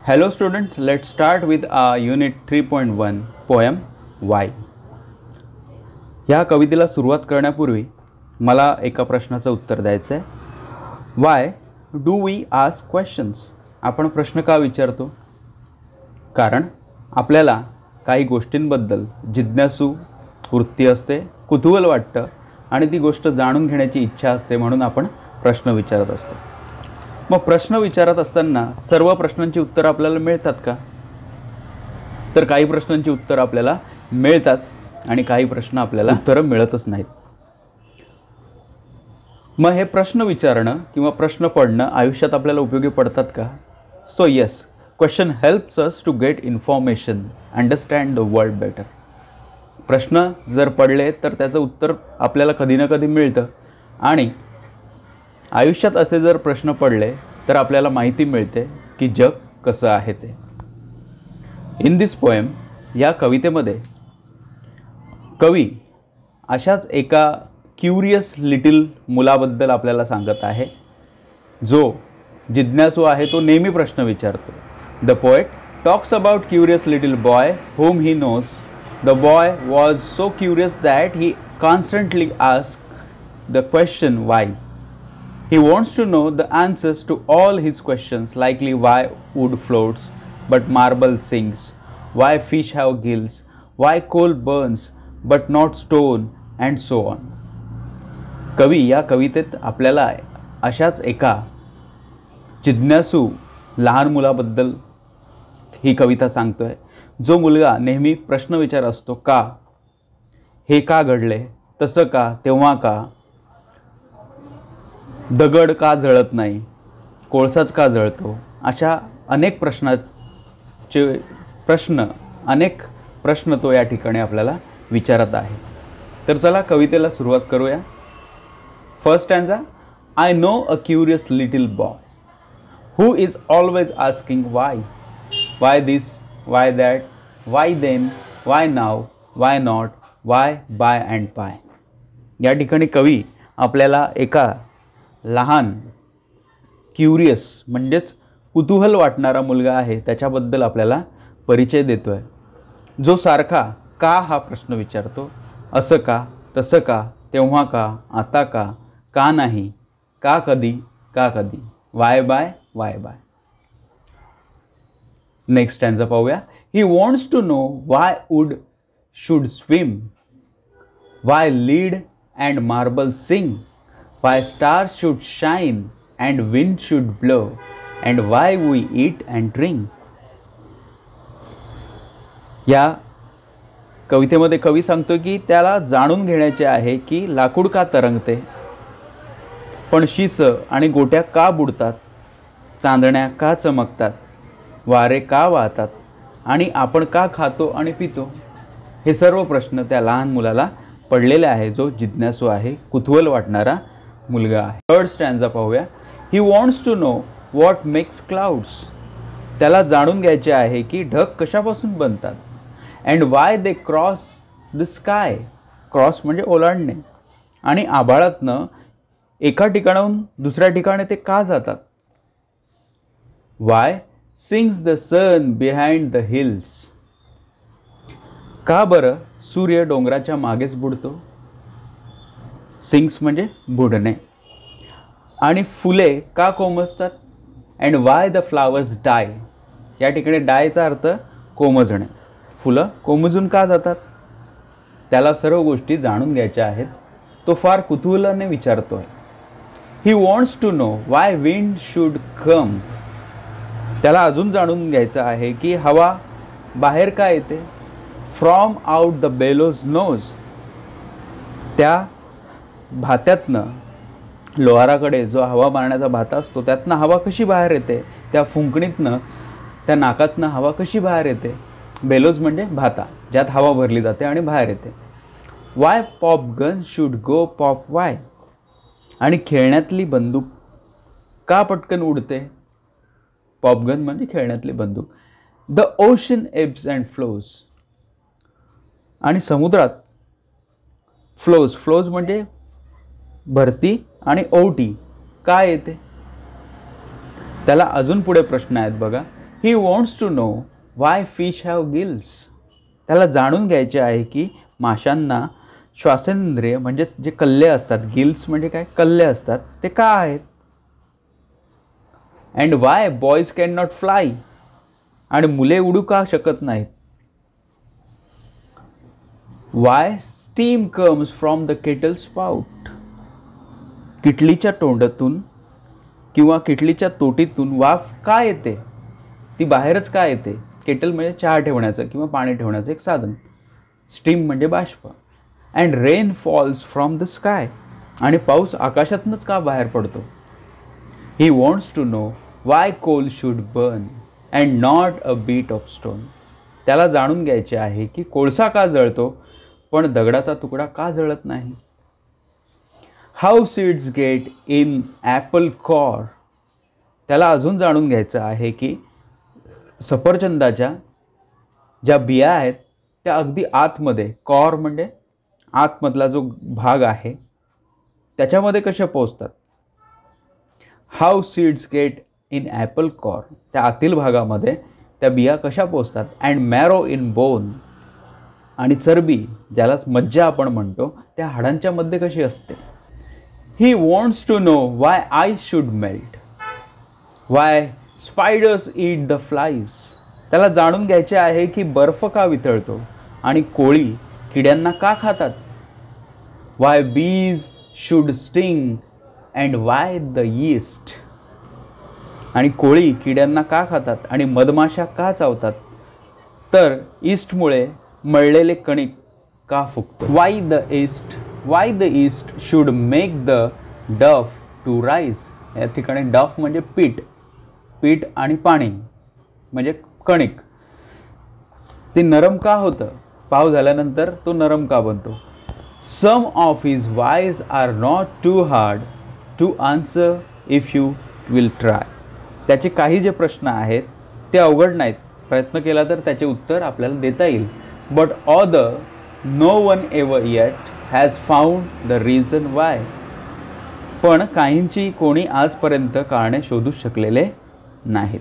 Hello students, let's start with our unit 3.1 poem Why. ह्या कवितेला सुरुवात करण्यापूर्वी मला एका प्रश्नाचं उत्तर द्यायचं आहे. Why do we ask questions? आपण प्रश्न का विचारतो? कारण आपल्याला काही गोष्टींबद्दल जिज्ञासू वृत्ती असते, कुतूहल वाटतं आणि ती गोष्ट जाणून घेण्याची इच्छा असते, म्हणून आपण प्रश्न विचारत असतो. मग प्रश्न विचारत असताना सर्व प्रश्नांची उत्तरं आपल्याला मिळतात का? तर काही प्रश्नांची उत्तरं आपल्याला मिळतात आणि काही प्रश्न आपल्याला उत्तरं मिळतच नाहीत. मग हे प्रश्न विचारणं किंवा प्रश्न पडणं आयुष्यात आपल्याला उपयोगी पडतात का? So yes, question helps us to get information, understand the world better. प्रश्न जर पडले तर त्याचं उत्तर आपल्याला कधी ना कधी मिळतं आणि आयुष्यात असे जर प्रश्न पडले तर आपल्याला माहिती मिळते की जग कसं आहे ते. इन दिस पोएम, या कवितेमध्ये कवी अशाच एका क्युरियस लिटिल मुलाबद्दल आपल्याला सांगत आहे, जो जिज्ञासू आहे, तो नेहमी प्रश्न विचारतो. The poet talks about curious little boy whom he knows. The boy was so curious that he constantly asked the question why. He wants to know the answers to all his questions, likely why wood floats but marble sinks, why fish have gills, why coal burns but not stone, and so on. कवी या कवितेत आपल्याला अशाच एका जिज्ञासू लहान मुलाबद्दल ही कविता सांगतोय, जो मुलगा नेहमी प्रश्न विचार असतो. का? हे का घडले? तसं का? तेव्हा का? दगड का जळत नाही? कोळसाच का जळतो? अशा अनेक प्रश्न तो या ठिकाणी आपल्याला विचारत आहे. तर चला कवितेला सुरुवात करूया. First stanza. I know a curious little boy who is always asking why. Why this, why that, why then, why now, why not, why, by and pie. या ठिकाणी कवी आपल्याला एका लहान क्युरियस म्हणजेच कुतूहल वाटणारा मुलगा आहे त्याच्याबद्दल आपल्याला परिचय देतो आहे, जो सारखा का हा प्रश्न विचारतो. असं का? तसं का? तेव्हा का? आता का? का नाही? का कधी? का कधी? Why by, why by. Next stanza पाहूया. He wants to know why wood should swim, why lead and marble sink, why stars should shine and wind should blow, and why we eat and drink. या कवितेमध्ये कवी सांगतो की त्याला जाणून घ्यायचे आहे की लाकूड का तरंगते, पण शिस आणि गोट्या का बुडतात, चांदण्या का चमकतात, वारे का वाहतात आणि आपण का खातो आणि पितो. हे सर्व प्रश्न त्या लहान मुलाला पडलेले आहे, जो जिज्ञासू आहे, कुतूहल वाटणारा मुलगा आहे. थर्ड स्टँजा पाहूया. He wants to know what makes clouds. त्याला जाणून घ्यायचे आहे की ढग कशापासून बनतात. And why they cross the sky. Cross म्हणजे ओलांडणे. आणि आभाळातनं एका ठिकाणाहून दुसऱ्या ठिकाणी ते का जातात. Why sings the sun behind the hills. का बरं सूर्य डोंगराच्या मागेच बुडतो. सिंग्स म्हणजे बुडणे. आणि फुले का कोमजतात. अँड वाय द फ्लावर्स डाय. या ठिकाणी डायचा अर्थ कोमजणे. फुलं कोमजून का जातात. त्याला सर्व गोष्टी जाणून घ्यायच्या आहेत. तो फार कुतूहलाने विचारतोय. He wants to know why wind should come. त्याला अजून जाणून घ्यायचं आहे की हवा बाहेर का येते. From out the bellows nose. त्या भात्यातनं, लोहाराकडे जो हवा मारण्याचा भाता असतो, त्यातनं हवा कशी बाहेर येते. त्या फुंकणीतनं, त्या नाकातनं हवा कशी बाहेर येते. बेलोज म्हणजे भाता, ज्यात हवा भरली जाते आणि बाहेर येते. Y pop gun should go pop Y. आणि खेळण्यातली बंदूक का पटकन उडते. पॉपगन म्हणजे खेळण्यातली बंदूक. The ocean abs and flows. आणि समुद्रात फ्लोज म्हणजे भरती आणि ओटी काय येते. त्याला अजून पुढे प्रश्न आहेत बघा. He wants to know why fish have gills. त्याला जाणून घ्यायचे आहे की माशांना श्वासेंद्रिय म्हणजे जे कल्ले असतात, गिल्स म्हणजे काय, कल्ले असतात, ते का आहेत. And why boys can not fly. आणि मुले उडू का शकत नाहीत. Why steam comes from the kettle spout. किटलीच्या तोंडातून किंवा किटलीच्या तोटीतून वाफ का येते, ती बाहेरच का येते. केटल म्हणजे चहा ठेवण्याचं किंवा पाणी ठेवण्याचं एक साधन. स्टीम म्हणजे बाष्प. And rain falls from the sky. आणि पाऊस आकाशातूनच का बाहेर पडतो. He wants to know why coal should burn and not a bit of stone. त्याला जाणून घ्यायचे आहे की कोळसा का जळतो पण दगडाचा तुकडा का जळत नाही. How seeds get in Apple कॉर. त्याला अजून जाणून घ्यायचं आहे की सफरचंदाच्या ज्या बिया आहेत त्या अगदी आतमध्ये, कॉर म्हणजे आतमधला जो भाग आहे त्याच्यामध्ये कशा पोचतात. How seeds get in Apple कॉर. त्या आतील भागामध्ये त्या बिया कशा पोचतात. And marrow in bone. आणि चरबी, ज्यालाच मज्जा आपण म्हणतो, त्या हाडांच्या मध्ये कशी असते. He wants to know why ice should melt. Why spiders eat the flies. त्याला जाणून घ्यायचे आहे की बर्फ का वितळतो आणि कोळी किड्यांना का खातात. वाय बीज should sting and why the yeast. आणि कोळी किड्यांना का खातात आणि मधमाशा का चावतात, तर ईस्टमुळे मळलेले कणिक का फुगतो. Why the yeast should make the dough to rise. या ठिकाणी डफ म्हणजे पीठ आणि पाणी म्हणजे कणिक. ते नरम का होतं, पाव झाल्यानंतर तो नरम का बनतो. Some of his whys are not too hard to answer if you will try. त्याचे काही जे प्रश्न आहेत ते अवघड नाहीत, प्रयत्न केला तर त्याचे उत्तर आपल्याला देता येईल. But other no one ever yet has found the reason why. पण काहींची कोणी आजपर्यंत कारणे शोधू शकलेले नाहीत.